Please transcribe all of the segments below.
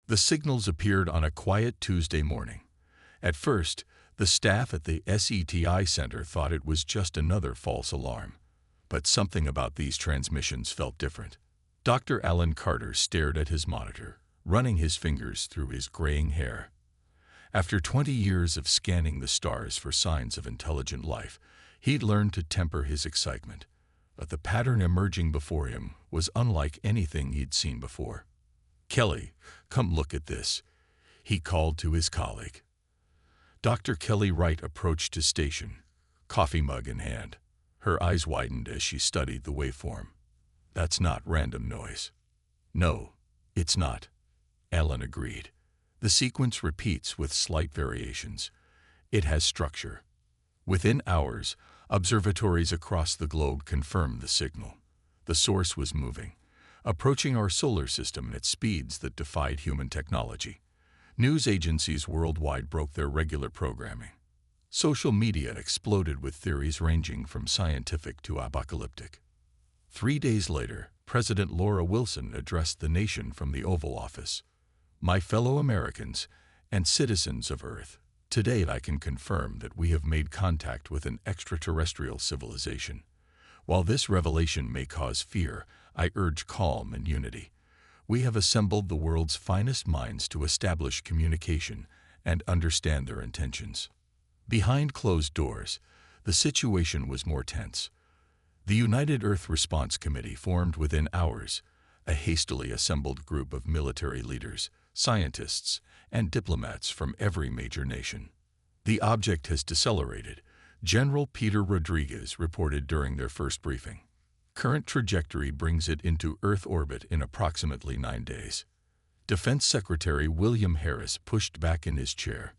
The signals appeared on a quiet Tuesday morning. At first, the staff at the SETI Center thought it was just another false alarm. But something about these transmissions felt different. Dr. Alan Carter stared at his monitor, running his fingers through his graying hair. After 20 years of scanning the stars for signs of intelligent life, he'd learned to temper his excitement. But the pattern emerging before him was unlike anything he'd seen before. "Kelly, come look at this," he called to his colleague. Dr. Kelly Wright approached his station, coffee mug in hand. Her eyes widened as she studied the waveform. "That's not random noise." "No, it's not," Alan agreed. "The sequence repeats with slight variations. It has structure." Within hours, observatories across the globe confirmed the signal. The source was moving, approaching our solar system at speeds that defied human technology. News agencies worldwide broke their regular programming. Social media exploded with theories ranging from scientific to apocalyptic. 3 days later, President Laura Wilson addressed the nation from the Oval Office. "My fellow Americans and citizens of Earth, today I can confirm that we have made contact with an extraterrestrial civilization. While this revelation may cause fear, I urge calm and unity. We have assembled the world's finest minds to establish communication and understand their intentions." Behind closed doors, the situation was more tense. The United Earth Response Committee formed within hours, a hastily assembled group of military leaders, scientists, and diplomats from every major nation. "The object has decelerated," General Peter Rodriguez reported during their first briefing. "Current trajectory brings it into Earth orbit in approximately 9 days. Defense Secretary William Harris pushed back in his chair.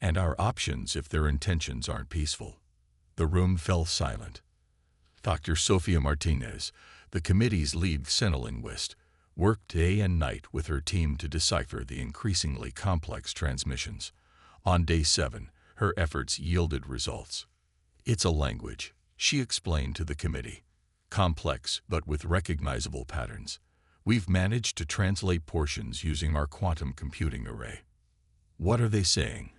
"And our options if their intentions aren't peaceful." The room fell silent. Dr. Sofia Martinez, the committee's lead xenolinguist, worked day and night with her team to decipher the increasingly complex transmissions. On day 7, her efforts yielded results. "It's a language," she explained to the committee. "Complex, but with recognizable patterns. We've managed to translate portions using our quantum computing array." "What are they saying?"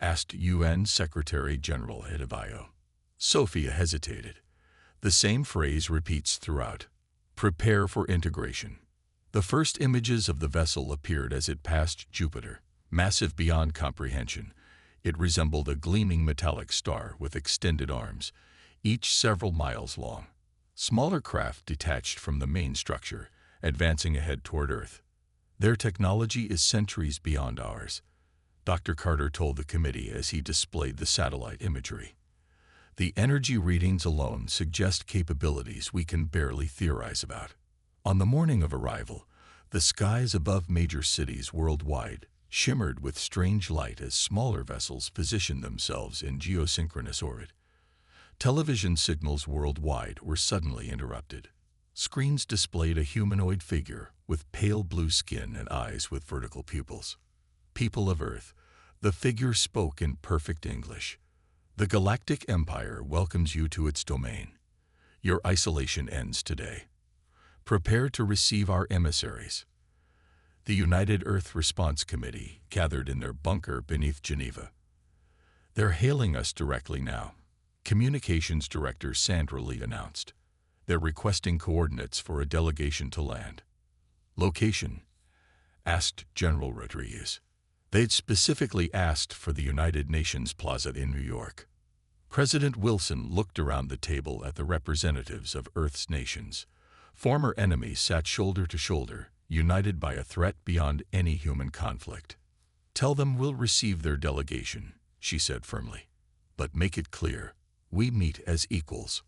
asked UN Secretary General HFY. Sophia hesitated. "The same phrase repeats throughout. Prepare for integration." The first images of the vessel appeared as it passed Jupiter. Massive beyond comprehension, it resembled a gleaming metallic star with extended arms, each several miles long. Smaller craft detached from the main structure, advancing ahead toward Earth. "Their technology is centuries beyond ours," Dr. Carter told the committee as he displayed the satellite imagery. "The energy readings alone suggest capabilities we can barely theorize about." On the morning of arrival, the skies above major cities worldwide shimmered with strange light as smaller vessels positioned themselves in geosynchronous orbit. Television signals worldwide were suddenly interrupted. Screens displayed a humanoid figure with pale blue skin and eyes with vertical pupils. "People of Earth," the figure spoke in perfect English. "The Galactic Empire welcomes you to its domain. Your isolation ends today. Prepare to receive our emissaries." The United Earth Response Committee gathered in their bunker beneath Geneva. "They're hailing us directly now," Communications Director Sandra Lee announced. "They're requesting coordinates for a delegation to land." "Location?" asked General Rodriguez. They'd specifically asked for the United Nations Plaza in New York. President Wilson looked around the table at the representatives of Earth's nations. Former enemies sat shoulder to shoulder, united by a threat beyond any human conflict. "Tell them we'll receive their delegation," she said firmly. "But make it clear, we meet as equals."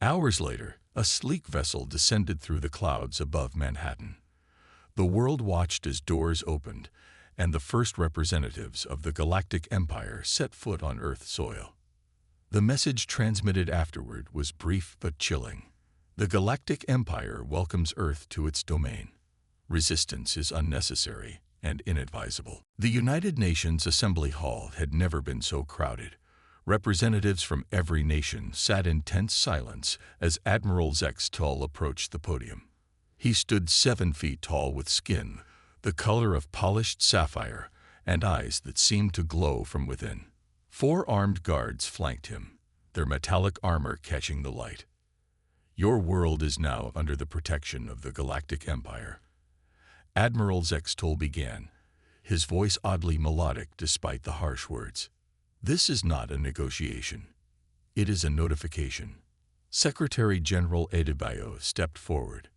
Hours later, a sleek vessel descended through the clouds above Manhattan. The world watched as doors opened, and the first representatives of the Galactic Empire set foot on Earth soil. The message transmitted afterward was brief but chilling. "The Galactic Empire welcomes Earth to its domain. Resistance is unnecessary and inadvisable." The United Nations Assembly Hall had never been so crowded. Representatives from every nation sat in tense silence as Admiral Zex Tull approached the podium. He stood 7 feet tall with skin the color of polished sapphire, and eyes that seemed to glow from within. 4 armed guards flanked him, their metallic armor catching the light. Your world is now under the protection of the Galactic Empire. Admiral Zextol began, his voice oddly melodic despite the harsh words. This is not a negotiation. It is a notification. Secretary General Adebayo stepped forward.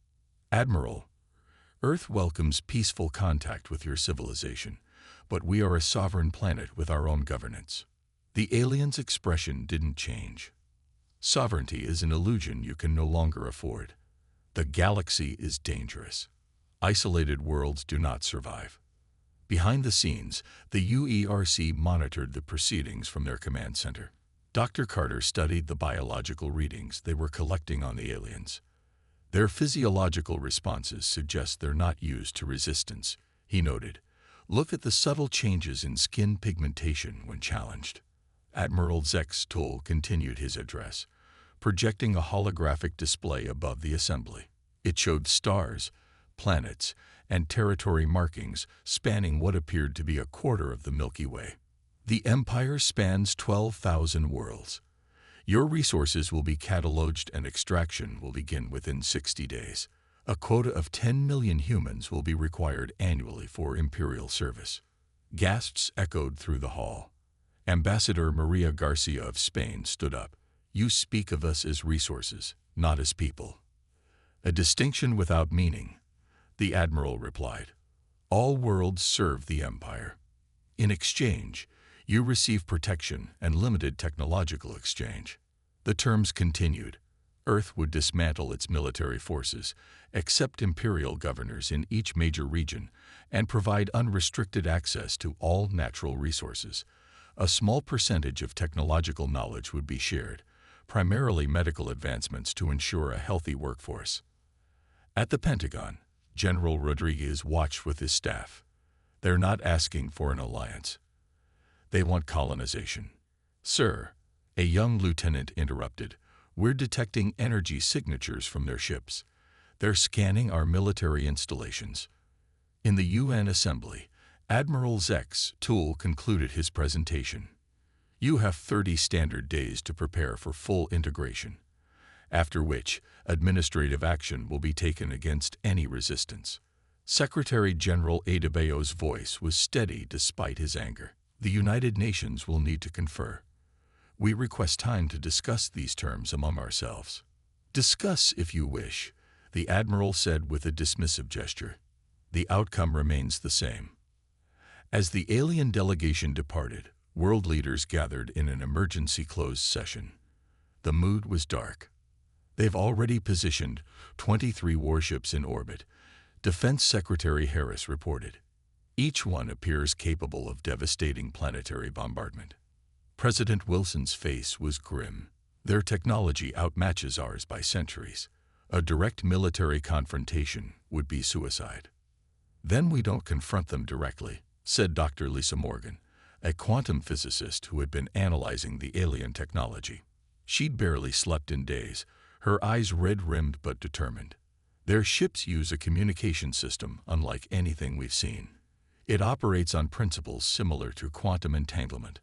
Admiral, Earth welcomes peaceful contact with your civilization, but we are a sovereign planet with our own governance. The alien's expression didn't change. Sovereignty is an illusion you can no longer afford. The galaxy is dangerous. Isolated worlds do not survive. Behind the scenes, the UERC monitored the proceedings from their command center. Dr. Carter studied the biological readings they were collecting on the aliens. Their physiological responses suggest they're not used to resistance, he noted. Look at the subtle changes in skin pigmentation when challenged. Admiral Zextol continued his address, projecting a holographic display above the assembly. It showed stars, planets, and territory markings spanning what appeared to be a quarter of the Milky Way. The Empire spans 12,000 worlds. Your resources will be cataloged and extraction will begin within 60 days. A quota of 10 million humans will be required annually for Imperial service. Gasps echoed through the hall. Ambassador Maria Garcia of Spain stood up. You speak of us as resources, not as people. A distinction without meaning, the Admiral replied. All worlds serve the Empire. In exchange, you receive protection and limited technological exchange. The terms continued. Earth would dismantle its military forces, accept imperial governors in each major region, and provide unrestricted access to all natural resources. A small percentage of technological knowledge would be shared, primarily medical advancements to ensure a healthy workforce. At the Pentagon, General Rodriguez watched with his staff. They're not asking for an alliance. They want colonization. Sir, a young lieutenant interrupted. We're detecting energy signatures from their ships. They're scanning our military installations. In the UN Assembly, Admiral Zextol concluded his presentation. You have 30 standard days to prepare for full integration, after which administrative action will be taken against any resistance. Secretary General Adebayo's voice was steady despite his anger. The United Nations will need to confer. We request time to discuss these terms among ourselves. Discuss if you wish, the Admiral said with a dismissive gesture. The outcome remains the same. As the alien delegation departed, world leaders gathered in an emergency closed session. The mood was dark. They've already positioned 23 warships in orbit, Defense Secretary Harris reported. Each one appears capable of devastating planetary bombardment. President Wilson's face was grim. Their technology outmatches ours by centuries. A direct military confrontation would be suicide. Then we don't confront them directly, said Dr. Lisa Morgan, a quantum physicist who had been analyzing the alien technology. She'd barely slept in days, her eyes red-rimmed but determined. Their ships use a communication system unlike anything we've seen. It operates on principles similar to quantum entanglement,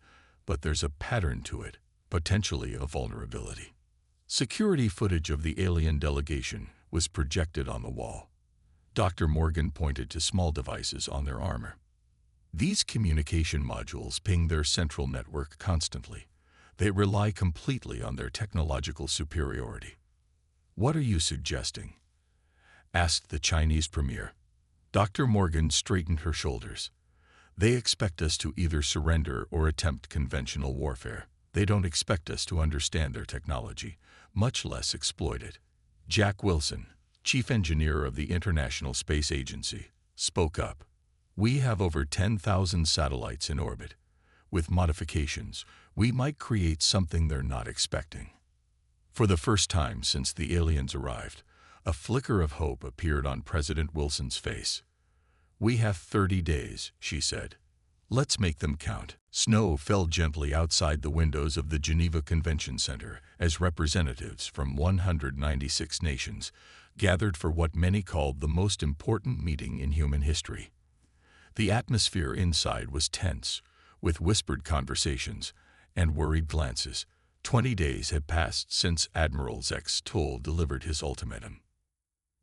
but there's a pattern to it, potentially a vulnerability. Security footage of the alien delegation was projected on the wall. Dr. Morgan pointed to small devices on their armor. These communication modules ping their central network constantly. They rely completely on their technological superiority. What are you suggesting? Asked the Chinese premier. Dr. Morgan straightened her shoulders. They expect us to either surrender or attempt conventional warfare. They don't expect us to understand their technology, much less exploit it. Jack Wilson, chief engineer of the International Space Agency, spoke up. We have over 10,000 satellites in orbit. With modifications, we might create something they're not expecting. For the first time since the aliens arrived, a flicker of hope appeared on President Wilson's face. We have 30 days, she said. Let's make them count. Snow fell gently outside the windows of the Geneva Convention Center as representatives from 196 nations gathered for what many called the most important meeting in human history. The atmosphere inside was tense, with whispered conversations and worried glances. 20 days had passed since Admiral X-Toll delivered his ultimatum.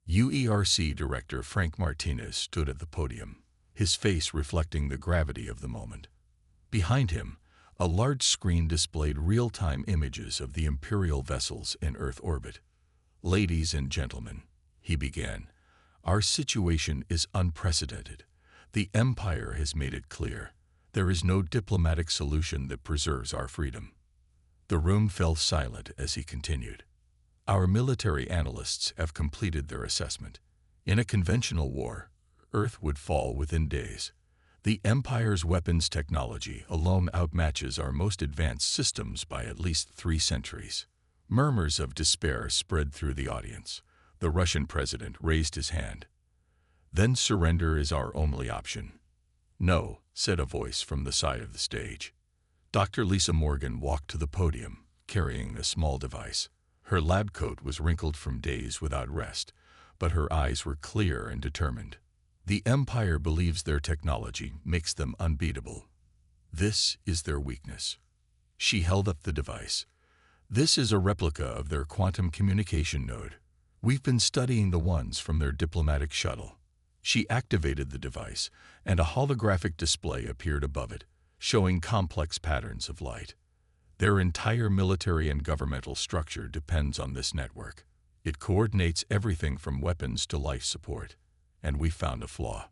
UERC Director Frank Martinez stood at the podium, his face reflecting the gravity of the moment. Behind him, a large screen displayed real-time images of the Imperial vessels in Earth orbit. "Ladies and gentlemen," he began, "our situation is unprecedented. The Empire has made it clear. There is no diplomatic solution that preserves our freedom." The room fell silent as he continued. "Our military analysts have completed their assessment. In a conventional war, Earth would fall within days. The Empire's weapons technology alone outmatches our most advanced systems by at least 3 centuries. Murmurs of despair spread through the audience. The Russian president raised his hand. "Then surrender is our only option." "No," said a voice from the side of the stage. Dr. Lisa Morgan walked to the podium, carrying a small device. Her lab coat was wrinkled from days without rest, but her eyes were clear and determined. "The Empire believes their technology makes them unbeatable. This is their weakness." She held up the device. "This is a replica of their quantum communication node. We've been studying the ones from their diplomatic shuttle." She activated the device, and a holographic display appeared above it, showing complex patterns of light. Their entire military and governmental structure depends on this network. It coordinates everything from weapons to life support. And we found a flaw.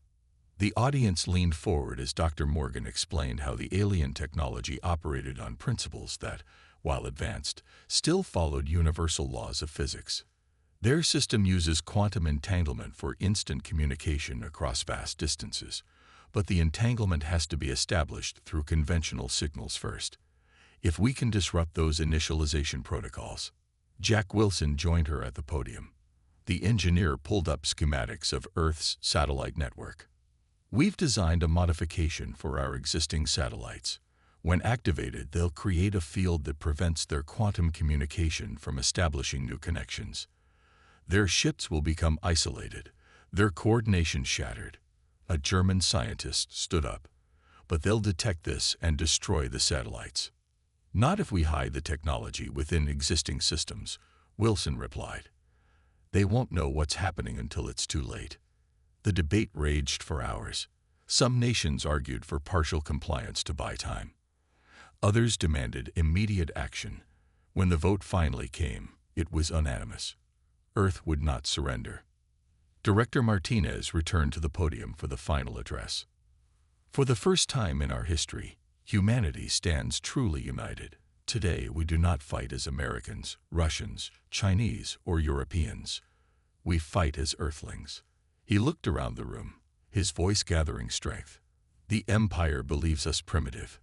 The audience leaned forward as Dr. Morgan explained how the alien technology operated on principles that, while advanced, still followed universal laws of physics. Their system uses quantum entanglement for instant communication across vast distances, but the entanglement has to be established through conventional signals first. If we can disrupt those initialization protocols. Jack Wilson joined her at the podium. The engineer pulled up schematics of Earth's satellite network. "We've designed a modification for our existing satellites. When activated, they'll create a field that prevents their quantum communication from establishing new connections. Their ships will become isolated, their coordination shattered." A German scientist stood up. "But they'll detect this and destroy the satellites." "Not if we hide the technology within existing systems," Wilson replied. "They won't know what's happening until it's too late." The debate raged for hours. Some nations argued for partial compliance to buy time. Others demanded immediate action. When the vote finally came, it was unanimous. Earth would not surrender. Director Martinez returned to the podium for the final address. "For the first time in our history, humanity stands truly united. Today, we do not fight as Americans, Russians, Chinese, or Europeans. We fight as Earthlings." He looked around the room, his voice gathering strength. "The Empire believes us primitive.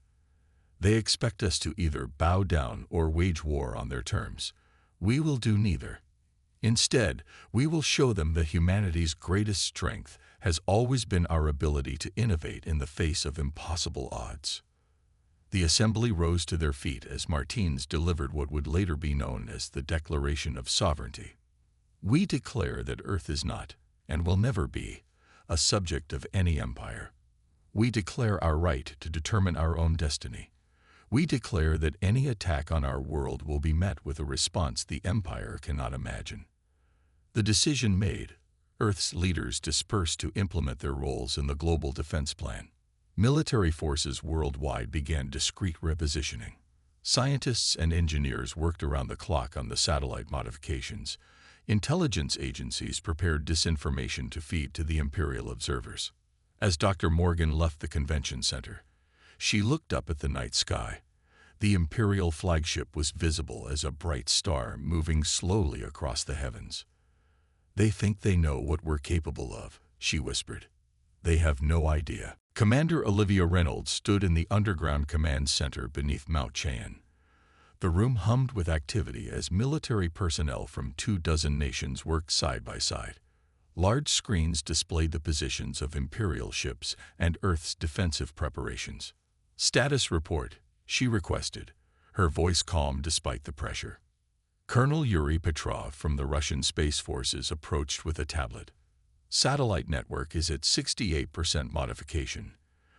They expect us to either bow down or wage war on their terms. We will do neither. Instead, we will show them that humanity's greatest strength has always been our ability to innovate in the face of impossible odds." The assembly rose to their feet as Martins delivered what would later be known as the Declaration of Sovereignty. "We declare that Earth is not, and will never be, a subject of any empire. We declare our right to determine our own destiny. We declare that any attack on our world will be met with a response the Empire cannot imagine." The decision made, Earth's leaders dispersed to implement their roles in the global defense plan. Military forces worldwide began discreet repositioning. Scientists and engineers worked around the clock on the satellite modifications. Intelligence agencies prepared disinformation to feed to the Imperial observers. As Dr. Morgan left the convention center, she looked up at the night sky. The Imperial flagship was visible as a bright star moving slowly across the heavens. "They think they know what we're capable of," she whispered. "They have no idea." Commander Olivia Reynolds stood in the underground command center beneath Mount Cheyenne. The room hummed with activity as military personnel from 24 nations worked side by side. Large screens displayed the positions of Imperial ships and Earth's defensive preparations. "Status report," she requested, her voice calm despite the pressure. Colonel Yuri Petrov from the Russian Space Forces approached with a tablet. Satellite network is at 68% modification.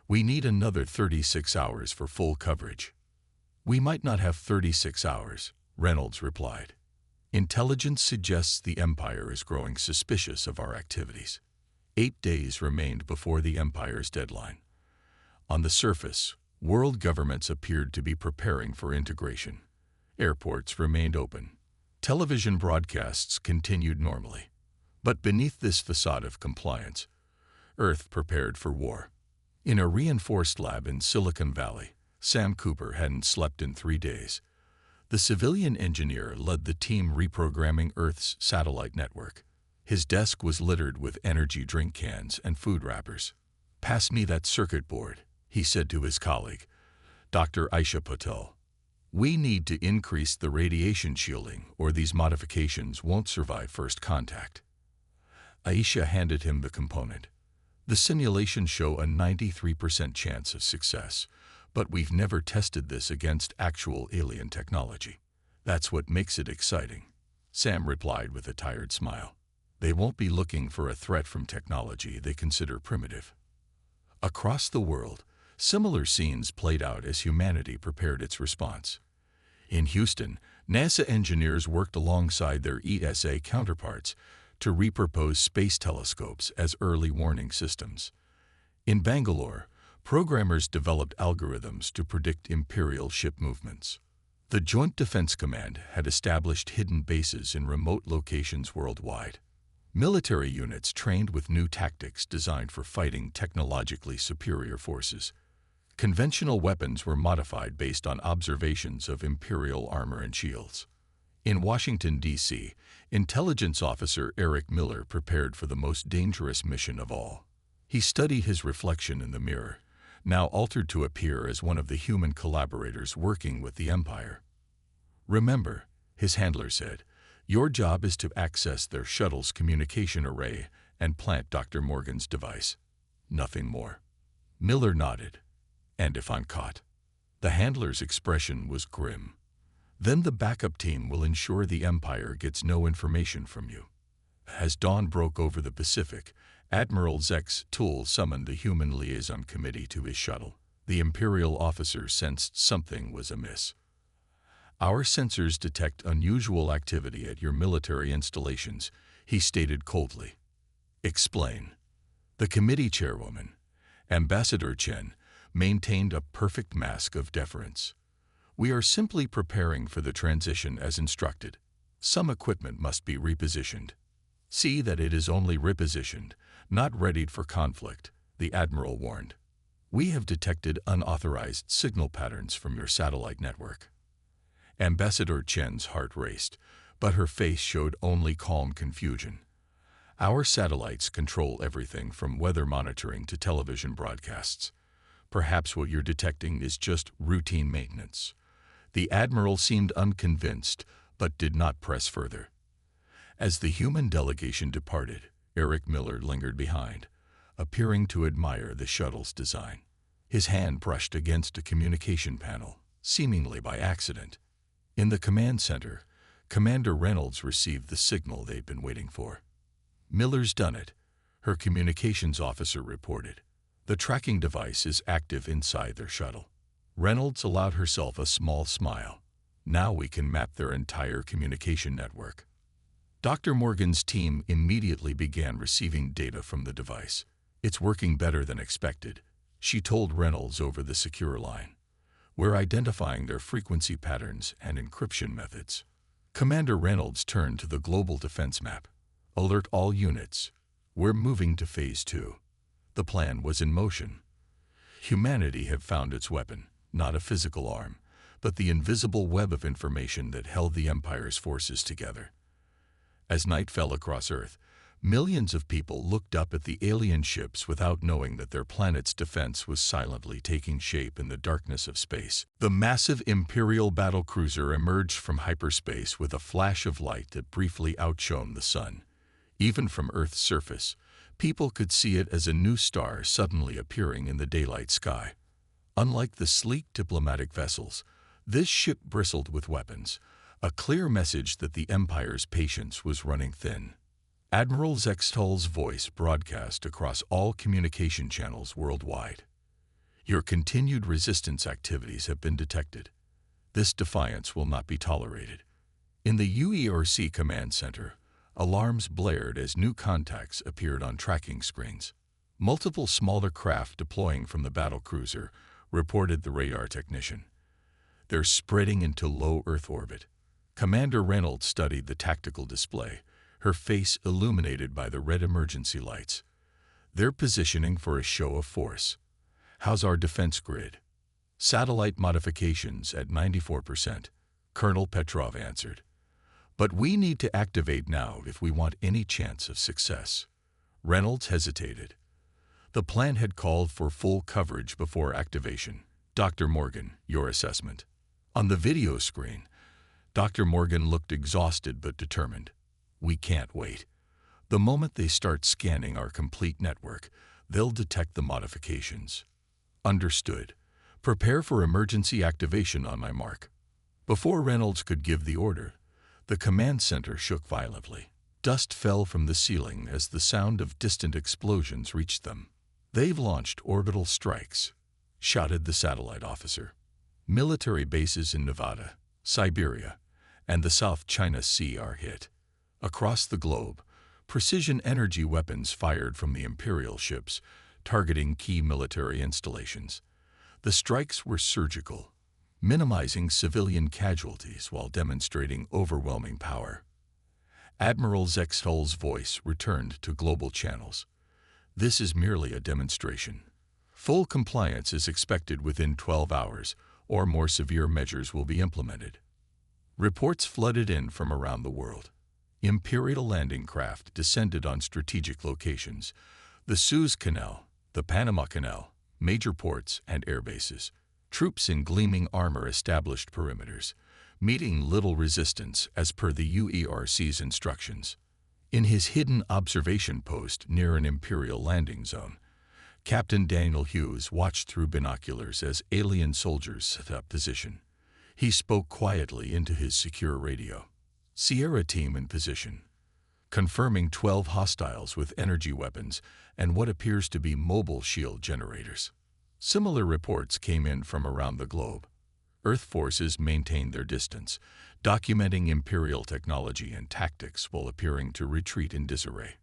We need another 36 hours for full coverage. We might not have 36 hours, Reynolds replied. Intelligence suggests the Empire is growing suspicious of our activities. 8 days remained before the Empire's deadline. On the surface, world governments appeared to be preparing for integration. Airports remained open. Television broadcasts continued normally. But beneath this facade of compliance, Earth prepared for war. In a reinforced lab in Silicon Valley, Sam Cooper hadn't slept in 3 days. The civilian engineer led the team reprogramming Earth's satellite network. His desk was littered with energy drink cans and food wrappers. "Pass me that circuit board," he said to his colleague, Dr. Aisha Patel. "We need to increase the radiation shielding, or these modifications won't survive first contact." Aisha handed him the component. "The simulations show a 93% chance of success, but we've never tested this against actual alien technology. That's what makes it exciting," Sam replied with a tired smile. "They won't be looking for a threat from technology they consider primitive." Across the world, similar scenes played out as humanity prepared its response. In Houston, NASA engineers worked alongside their ESA counterparts to repurpose space telescopes as early warning systems. In Bangalore, programmers developed algorithms to predict Imperial ship movements. The Joint Defense Command had established hidden bases in remote locations worldwide. Military units trained with new tactics designed for fighting technologically superior forces. Conventional weapons were modified based on observations of Imperial armor and shields. In Washington, D.C., intelligence officer Eric Miller prepared for the most dangerous mission of all. He studied his reflection in the mirror, now altered to appear as one of the human collaborators working with the Empire. "Remember," his handler said, "your job is to access their shuttle's communication array and plant Dr. Morgan's device. Nothing more." Miller nodded. "And if I'm caught?" The handler's expression was grim. "Then the backup team will ensure the Empire gets no information from you." As dawn broke over the Pacific, Admiral Zex Tool summoned the Human Liaison Committee to his shuttle. The Imperial officer sensed something was amiss. "Our sensors detect unusual activity at your military installations," he stated coldly. "Explain." The committee chairwoman, Ambassador Chen, maintained a perfect mask of deference. "We are simply preparing for the transition as instructed. Some equipment must be repositioned." "See that it is only repositioned, not readied for conflict," the Admiral warned. "We have detected unauthorized signal patterns from your satellite network." Ambassador Chen's heart raced, but her face showed only calm confusion. "Our satellites control everything from weather monitoring to television broadcasts. Perhaps what you're detecting is just routine maintenance." The Admiral seemed unconvinced, but did not press further. As the human delegation departed, Eric Miller lingered behind, appearing to admire the shuttle's design. His hand brushed against a communication panel, seemingly by accident. In the command center, Commander Reynolds received the signal they'd been waiting for. "Miller's done it," her communications officer reported. "The tracking device is active inside their shuttle." Reynolds allowed herself a small smile. "Now we can map their entire communication network." Dr. Morgan's team immediately began receiving data from the device. "It's working better than expected," she told Reynolds over the secure line. "We're identifying their frequency patterns and encryption methods." Commander Reynolds turned to the global defense map. "Alert all units. We're moving to Phase 2. The plan was in motion. Humanity had found its weapon, not a physical arm, but the invisible web of information that held the Empire's forces together. As night fell across Earth, millions of people looked up at the alien ships without knowing that their planet's defense was silently taking shape in the darkness of space. The massive Imperial battlecruiser emerged from hyperspace with a flash of light that briefly outshone the sun. Even from Earth's surface, people could see it as a new star suddenly appearing in the daylight sky. Unlike the sleek diplomatic vessels, this ship bristled with weapons, a clear message that the Empire's patience was running thin. Admiral Zextal's voice broadcast across all communication channels worldwide. Your continued resistance activities have been detected. This defiance will not be tolerated. In the UERC Command Center, alarms blared as new contacts appeared on tracking screens. Multiple smaller craft deploying from the battlecruiser, reported the radar technician. They're spreading into low Earth orbit. Commander Reynolds studied the tactical display, her face illuminated by the red emergency lights. They're positioning for a show of force. How's our defense grid? Satellite modifications at 94%, Colonel Petrov answered. But we need to activate now if we want any chance of success. Reynolds hesitated. The plan had called for full coverage before activation. Dr. Morgan, your assessment. On the video screen, Dr. Morgan looked exhausted but determined. We can't wait. The moment they start scanning our complete network, they'll detect the modifications. Understood. Prepare for emergency activation on my mark. Before Reynolds could give the order, the command center shook violently. Dust fell from the ceiling as the sound of distant explosions reached them. They've launched orbital strikes, shouted the satellite officer. Military bases in Nevada, Siberia, and the South China Sea are hit. Across the globe, precision energy weapons fired from the Imperial ships, targeting key military installations. The strikes were surgical, minimizing civilian casualties while demonstrating overwhelming power. Admiral Zextal's voice returned to global channels. This is merely a demonstration. Full compliance is expected within 12 hours, or more severe measures will be implemented. Reports flooded in from around the world. Imperial landing craft descended on strategic locations: the Suez Canal, the Panama Canal, major ports, and airbases. Troops in gleaming armor established perimeters, meeting little resistance as per the UERC's instructions. In his hidden observation post near an Imperial landing zone, Captain Daniel Hughes watched through binoculars as alien soldiers set up position. He spoke quietly into his secure radio. Sierra team in position, confirming 12 hostiles with energy weapons and what appears to be mobile shield generators. Similar reports came in from around the globe. Earth forces maintained their distance, documenting Imperial technology and tactics while appearing to retreat in disarray.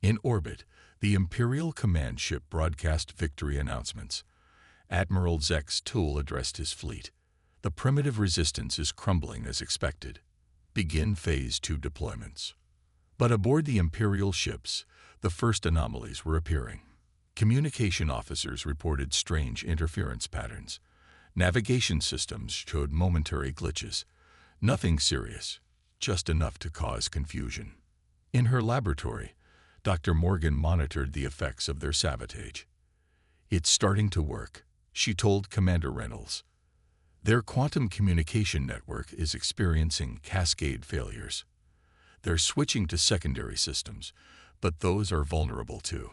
In orbit, the Imperial command ship broadcast victory announcements. Admiral Zextal addressed his fleet. The primitive resistance is crumbling as expected. Begin Phase 2 deployments. But aboard the Imperial ships, the first anomalies were appearing. Communication officers reported strange interference patterns. Navigation systems showed momentary glitches. Nothing serious, just enough to cause confusion. In her laboratory, Dr. Morgan monitored the effects of their sabotage. It's starting to work, she told Commander Reynolds. Their quantum communication network is experiencing cascade failures. They're switching to secondary systems, but those are vulnerable too.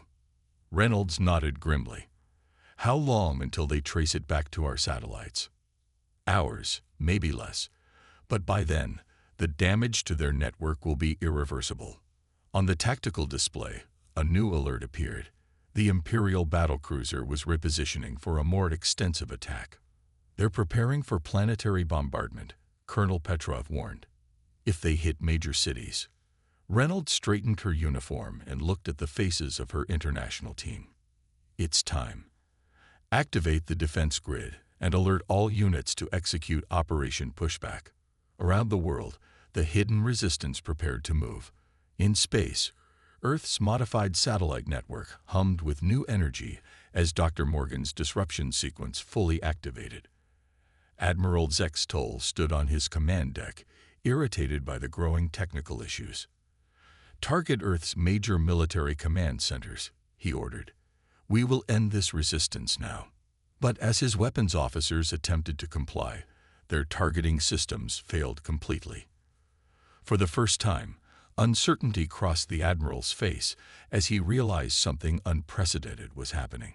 Reynolds nodded grimly. How long until they trace it back to our satellites? Hours, maybe less. But by then, the damage to their network will be irreversible. On the tactical display, a new alert appeared. The Imperial battlecruiser was repositioning for a more extensive attack. They're preparing for planetary bombardment, Colonel Petrov warned. If they hit major cities. Reynolds straightened her uniform and looked at the faces of her international team. It's time. Activate the defense grid and alert all units to execute Operation Pushback. Around the world, the hidden resistance prepared to move. In space, Earth's modified satellite network hummed with new energy as Dr. Morgan's disruption sequence fully activated. Admiral Zextal stood on his command deck, irritated by the growing technical issues. Target Earth's major military command centers, he ordered. We will end this resistance now. But as his weapons officers attempted to comply, their targeting systems failed completely. For the first time, uncertainty crossed the Admiral's face as he realized something unprecedented was happening.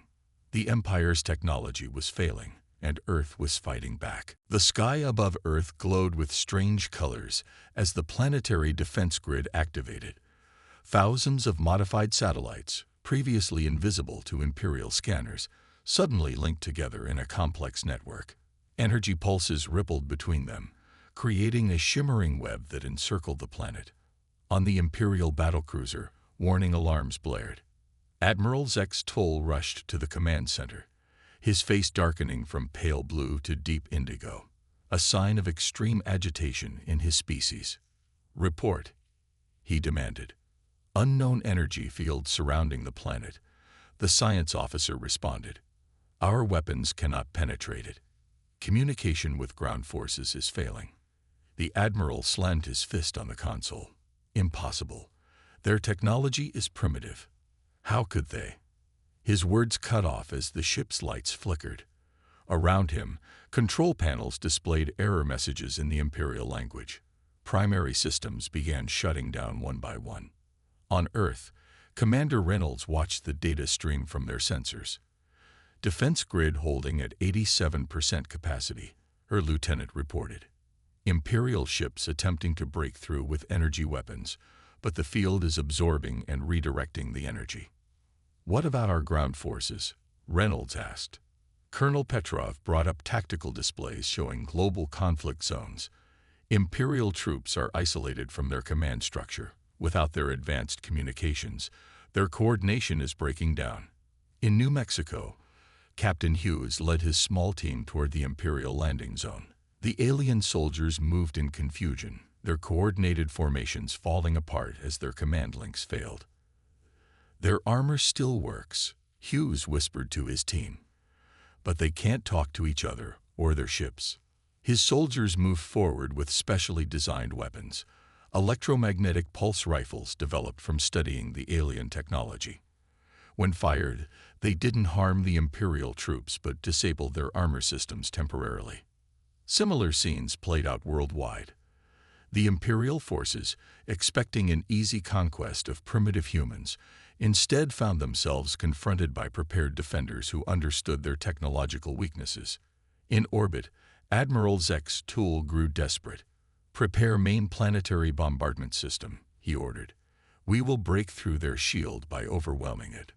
The Empire's technology was failing, and Earth was fighting back. The sky above Earth glowed with strange colors as the planetary defense grid activated. Thousands of modified satellites, previously invisible to Imperial scanners, suddenly linked together in a complex network. Energy pulses rippled between them, creating a shimmering web that encircled the planet. On the Imperial battlecruiser, warning alarms blared. Admiral Zex Toll rushed to the command center, his face darkening from pale blue to deep indigo, a sign of extreme agitation in his species. "Report," he demanded. "Unknown energy fields surrounding the planet," the science officer responded. "Our weapons cannot penetrate it. Communication with ground forces is failing." The admiral slammed his fist on the console. "Impossible. Their technology is primitive. How could they?" His words cut off as the ship's lights flickered. Around him, control panels displayed error messages in the Imperial language. Primary systems began shutting down one by one. On Earth, Commander Reynolds watched the data stream from their sensors. "Defense grid holding at 87% capacity," her lieutenant reported. "Imperial ships attempting to break through with energy weapons, but the field is absorbing and redirecting the energy." "What about our ground forces?" Reynolds asked. Colonel Petrov brought up tactical displays showing global conflict zones. Imperial troops are isolated from their command structure. Without their advanced communications, their coordination is breaking down. In New Mexico, Captain Hughes led his small team toward the Imperial landing zone. The alien soldiers moved in confusion, their coordinated formations falling apart as their command links failed. "Their armor still works," Hughes whispered to his team. "But they can't talk to each other or their ships." His soldiers moved forward with specially designed weapons, electromagnetic pulse rifles developed from studying the alien technology. When fired, they didn't harm the Imperial troops but disabled their armor systems temporarily. Similar scenes played out worldwide. The Imperial forces, expecting an easy conquest of primitive humans, instead found themselves confronted by prepared defenders who understood their technological weaknesses. In orbit, Admiral Zex Tool grew desperate. "Prepare main planetary bombardment system," he ordered. "We will break through their shield by overwhelming it."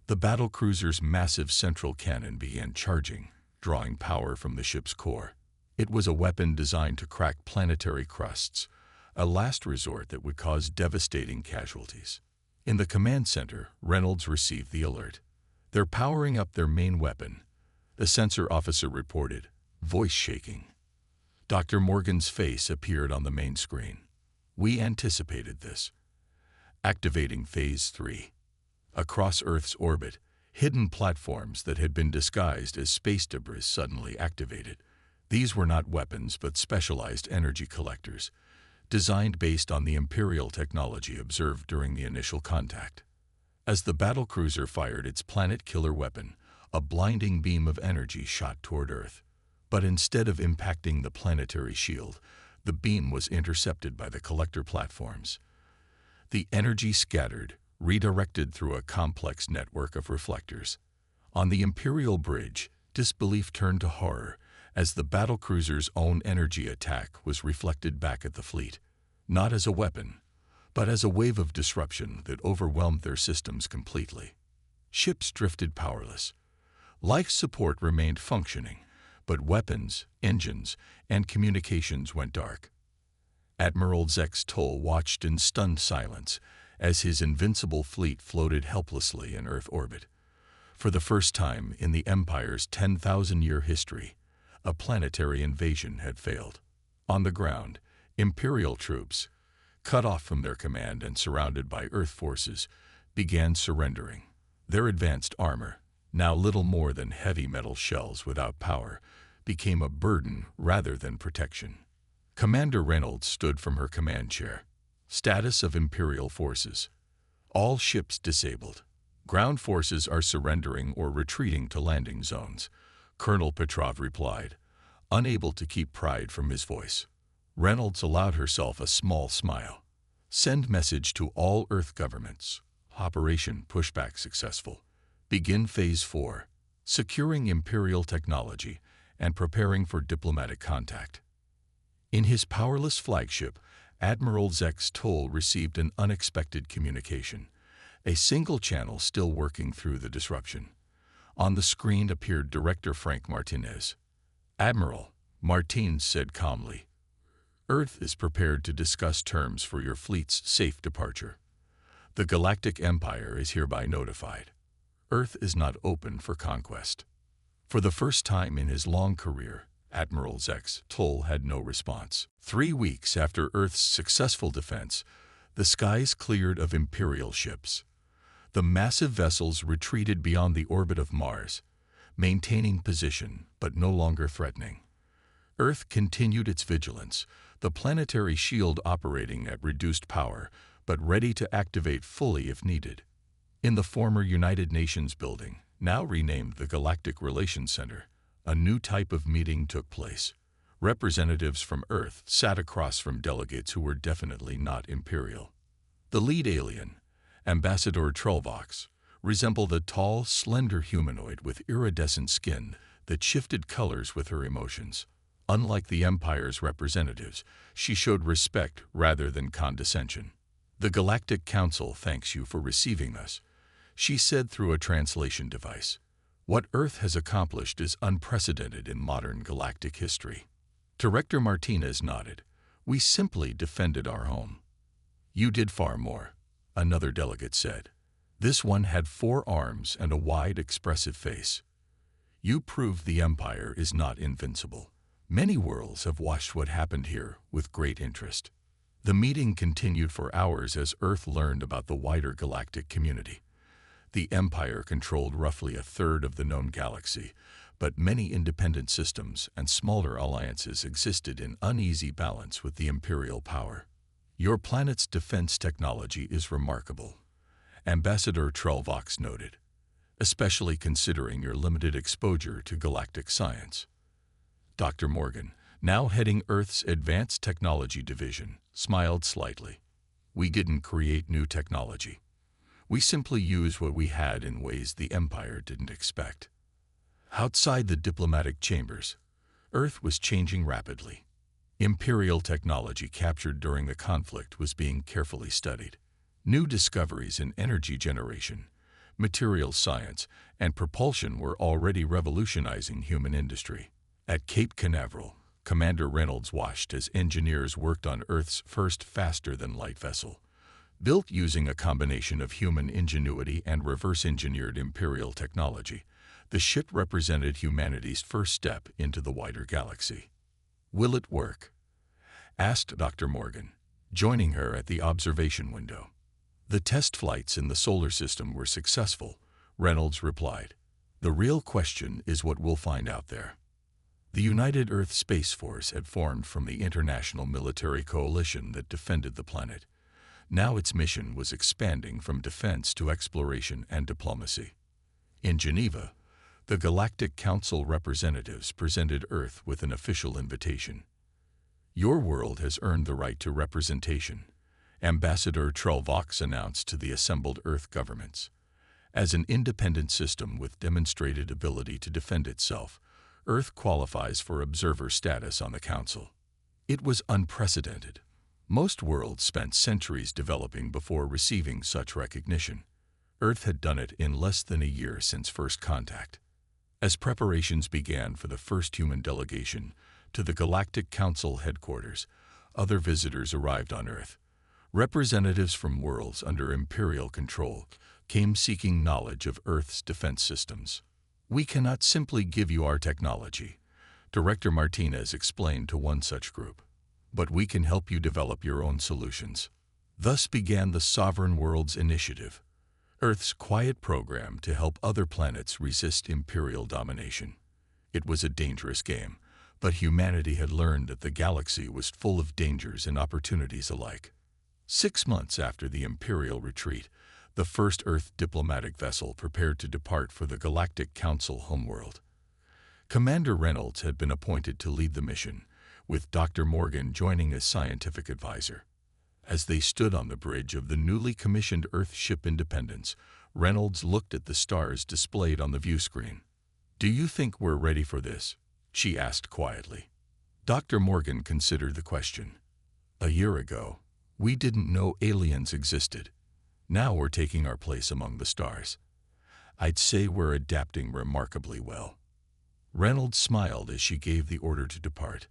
The battlecruiser's massive central cannon began charging, drawing power from the ship's core. It was a weapon designed to crack planetary crusts, a last resort that would cause devastating casualties. In the command center, Reynolds received the alert. "They're powering up their main weapon," the sensor officer reported, voice shaking. Dr. Morgan's face appeared on the main screen. "We anticipated this." Activating Phase 3. Across Earth's orbit, hidden platforms that had been disguised as space debris suddenly activated. These were not weapons but specialized energy collectors, designed based on the Imperial technology observed during the initial contact. As the battlecruiser fired its planet-killer weapon, a blinding beam of energy shot toward Earth. But instead of impacting the planetary shield, the beam was intercepted by the collector platforms. The energy scattered, redirected through a complex network of reflectors. On the Imperial bridge, disbelief turned to horror as the battlecruiser's own energy attack was reflected back at the fleet, not as a weapon, but as a wave of disruption that overwhelmed their systems completely. Ships drifted powerless. Life support remained functioning, but weapons, engines, and communications went dark. Admiral Zex Toll watched in stunned silence as his invincible fleet floated helplessly in Earth orbit. For the first time in the Empire's 10,000-year history, a planetary invasion had failed. On the ground, Imperial troops, cut off from their command and surrounded by Earth forces, began surrendering. Their advanced armor, now little more than heavy metal shells without power, became a burden rather than protection. Commander Reynolds stood from her command chair. Status of Imperial forces. All ships disabled. Ground forces are surrendering or retreating to landing zones, Colonel Petrov replied, unable to keep pride from his voice. Reynolds allowed herself a small smile. Send message to all Earth governments. Operation Pushback successful. Begin Phase 4. Securing Imperial technology and preparing for diplomatic contact. In his powerless flagship, Admiral Zex Toll received an unexpected communication, a single channel still working through the disruption. On the screen appeared Director Frank Martinez. "Admiral," Martins said calmly, "Earth is prepared to discuss terms for your fleet's safe departure. The Galactic Empire is hereby notified. Earth is not open for conquest." For the first time in his long career, Admiral Zex Toll had no response. 3 weeks after Earth's successful defense, the skies cleared of Imperial ships. The massive vessels retreated beyond the orbit of Mars, maintaining position but no longer threatening. Earth continued its vigilance, the planetary shield operating at reduced power, but ready to activate fully if needed. In the former United Nations building, now renamed the Galactic Relations Center, a new type of meeting took place. Representatives from Earth sat across from delegates who were definitely not Imperial. The lead alien, Ambassador Trollvox, resembled a tall, slender humanoid with iridescent skin that shifted colors with her emotions. Unlike the Empire's representatives, she showed respect rather than condescension. "The Galactic Council thanks you for receiving us," she said through a translation device. "What Earth has accomplished is unprecedented in modern galactic history." Director Martinez nodded. "We simply defended our home." "You did far more," another delegate said. This one had 4 arms and a wide, expressive face. "You proved the Empire is not invincible." Many worlds have watched what happened here with great interest. The meeting continued for hours as Earth learned about the wider galactic community. The Empire controlled roughly a third of the known galaxy, but many independent systems and smaller alliances existed in uneasy balance with the Imperial power. "Your planet's defense technology is remarkable," Ambassador Trollvox noted, "especially considering your limited exposure to galactic science." Dr. Morgan, now heading Earth's Advanced Technology Division, smiled slightly. "We didn't create new technology. We simply used what we had in ways the Empire didn't expect." Outside the diplomatic chambers, Earth was changing rapidly. Imperial technology captured during the conflict was being carefully studied. New discoveries in energy generation, material science, and propulsion were already revolutionizing human industry. At Cape Canaveral, Commander Reynolds watched as engineers worked on Earth's first faster-than-light vessel. Built using a combination of human ingenuity and reverse-engineered Imperial technology, the ship represented humanity's first step into the wider galaxy. "Will it work?" asked Dr. Morgan, joining her at the observation window. "The test flights in the solar system were successful," Reynolds replied. "The real question is what we'll find out there." The United Earth Space Force had formed from the international military coalition that defended the planet. Now its mission was expanding from defense to exploration and diplomacy. In Geneva, the Galactic Council representatives presented Earth with an official invitation. "Your world has earned the right to representation," Ambassador Trollvox announced to the assembled Earth governments. "As an independent system with demonstrated ability to defend itself, Earth qualifies for observer status on the Council." It was unprecedented. Most worlds spent centuries developing before receiving such recognition. Earth had done it in less than a year since first contact. As preparations began for the first human delegation to the Galactic Council headquarters, other visitors arrived on Earth. Representatives from worlds under Imperial control came seeking knowledge of Earth's defense systems. "We cannot simply give you our technology," Director Martinez explained to one such group, "but we can help you develop your own solutions." Thus began the Sovereign Worlds Initiative, Earth's quiet program to help other planets resist Imperial domination. It was a dangerous game, but humanity had learned that the galaxy was full of dangers and opportunities alike. 6 months after the Imperial retreat, the first Earth diplomatic vessel prepared to depart for the Galactic Council homeworld. Commander Reynolds had been appointed to lead the mission, with Dr. Morgan joining as scientific advisor. As they stood on the bridge of the newly commissioned Earth ship Independence, Reynolds looked at the stars displayed on the view screen. "Do you think we're ready for this?" she asked quietly. Dr. Morgan considered the question. A year ago, we didn't know aliens existed. Now we're taking our place among the stars. I'd say we're adapting remarkably well." Reynolds smiled as she gave the order to depart.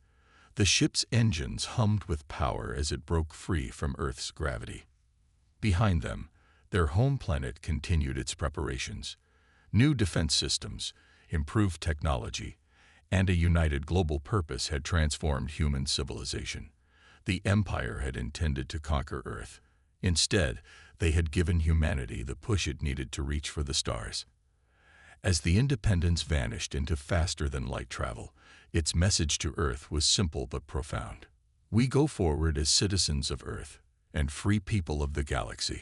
The ship's engines hummed with power as it broke free from Earth's gravity. Behind them, their home planet continued its preparations. New defense systems, improved technology, and a united global purpose had transformed human civilization. The Empire had intended to conquer Earth. Instead, they had given humanity the push it needed to reach for the stars. As the Independence vanished into faster-than-light travel, its message to Earth was simple but profound. We go forward as citizens of Earth and free people of the galaxy.